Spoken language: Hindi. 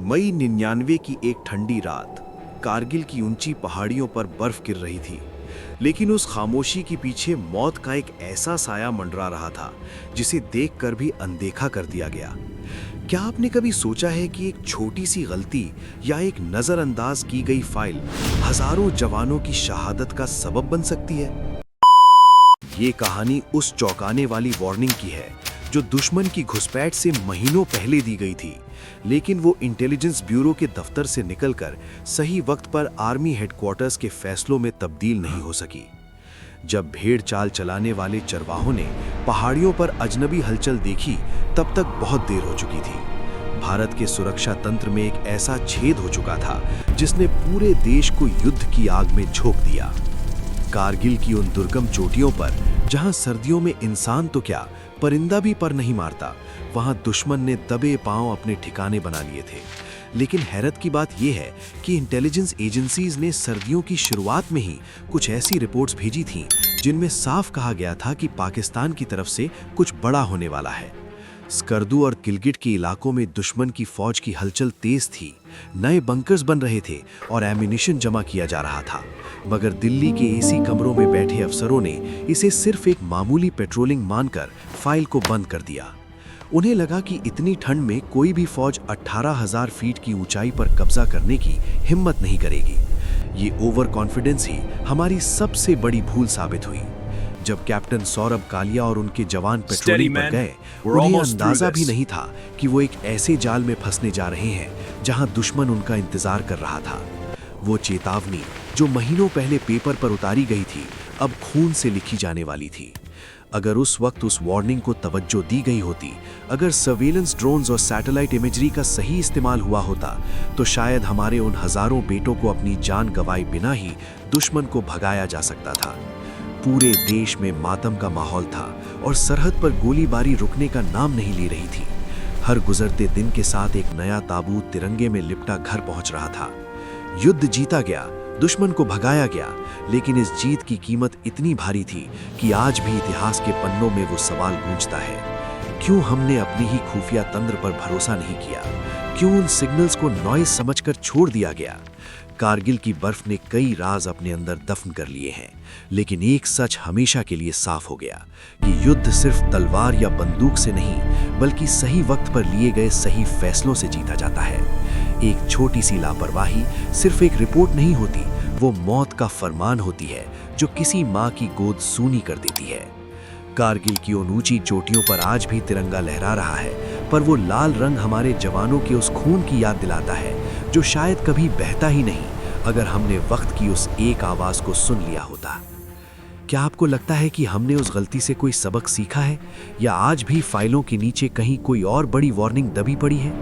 मई 99 की एक ठंडी रात कारगिल की ऊंची पहाड़ियों पर बर्फ गिर रही थी। लेकिन उस खामोशी के पीछे मौत का एक ऐसा साया मंडरा रहा था जिसे देखकर भी अनदेखा कर दिया गया। क्या आपने कभी सोचा है कि एक छोटी सी गलती या एक नजरअंदाज की गई फाइल हजारों जवानों की शहादत का सबब बन सकती है? ये कहानी उस चौंकाने वाली वार्निंग की है जो दुश्मन की घुसपैठ से महीनों पहले दी गई थी, लेकिन वो इंटेलिजेंस ब्यूरो के दफ्तर से निकलकर सही वक्त पर आर्मी हेडक्वार्टर्स के फैसलों में तब्दील नहीं हो सकी। जब भेड़ चाल चलाने वाले चरवाहों ने पहाड़ियों पर अजनबी हलचल देखी, तब तक बहुत देर हो चुकी थी। भारत के सुरक्षा तंत्र में एक ऐसा छेद हो चुका था जिसने पूरे देश को युद्ध की आग में झोंक दिया। कारगिल की उन दुर्गम चोटियों पर जहां सर्दियों में इंसान तो क्या परिंदा भी पर नहीं मारता, वहां दुश्मन ने दबे पांव अपने ठिकाने बना लिए थे। लेकिन हैरत की बात यह है कि इंटेलिजेंस एजेंसीज ने सर्दियों की शुरुआत में ही कुछ ऐसी रिपोर्ट्स भेजी थीं जिनमें साफ कहा गया था कि पाकिस्तान की तरफ से कुछ बड़ा होने वाला है। स्कर्दू और किलगिट के इलाकों में दुश्मन की फौज की हलचल तेज थी। नए बंकर्स बन रहे थे और एम्यूनिशन जमा किया जा रहा था, मगर दिल्ली के एसी कमरों में बैठे अफसरों ने इसे सिर्फ एक मामूली पेट्रोलिंग मानकर फाइल को बंद कर दिया। उन्हें लगा कि इतनी ठंड में कोई भी फौज 18,000 फीट की ऊंचाई पर कब्जा करने की हिम्मत नहीं करेगी। ये ओवर कॉन्फिडेंस ही हमारी सबसे बड़ी भूल साबित हुई। जब कैप्टन सौरभ कालिया और उनके जवान पेट्रोलिंग पर गए, उन्हें अंदाजा भी नहीं था कि वो एक ऐसे जाल में फंसने जा रहे हैं जहां दुश्मन उनका इंतजार कर रहा था। वो चेतावनी जो महीनों पहले पेपर पर उतारी गई थी, अब खून से लिखी जाने वाली थी। अगर उस वक्त उस वार्निंग को तवज्जो दी गई होती, अगर सर्वेलेंस ड्रोन्स और सैटेलाइट इमेजरी का सही इस्तेमाल हुआ होता, तो शायद हमारे उन हजारों बेटों को अपनी जान गंवाए बिना ही दुश्मन को भगाया जा सकता था। पूरे देश में मातम का माहौल था और सरहद पर गोलीबारी रुकने का नाम नहीं ले रही थी। हर गुजरते दिन के साथ एक नया ताबूत तिरंगे में लिपटा घर पहुंच रहा था। युद्ध जीता गया, दुश्मन को भगाया गया, लेकिन इस जीत की कीमत इतनी भारी थी कि आज भी इतिहास के पन्नों में वो सवाल गूंजता है, क्यों हमने अपनी ही खुफिया तंत्र पर भरोसा नहीं किया? क्यों उन सिग्नल्स को नॉइज समझकर छोड़ दिया गया? कारगिल की बर्फ ने कई राज अपने अंदर दफन कर लिए हैं, लेकिन एक सच हमेशा के लिए साफ हो गया कि युद्ध सिर्फ तलवार या बंदूक से नहीं, बल्कि सही वक्त पर लिए गए सही फैसलों से जीता जाता है। एक छोटी सी लापरवाही सिर्फ एक रिपोर्ट नहीं होती, वो मौत का फरमान होती है जो किसी माँ की गोद सूनी कर देती है। कारगिल की उन ऊंची चोटियों पर आज भी तिरंगा लहरा रहा है, पर वो लाल रंग हमारे जवानों के उस खून की याद दिलाता है जो शायद कभी बहता ही नहीं अगर हमने वक्त की उस एक आवाज को सुन लिया होता। क्या आपको लगता है कि हमने उस गलती से कोई सबक सीखा है, या आज भी फाइलों के नीचे कहीं कोई और बड़ी वार्निंग दबी पड़ी है?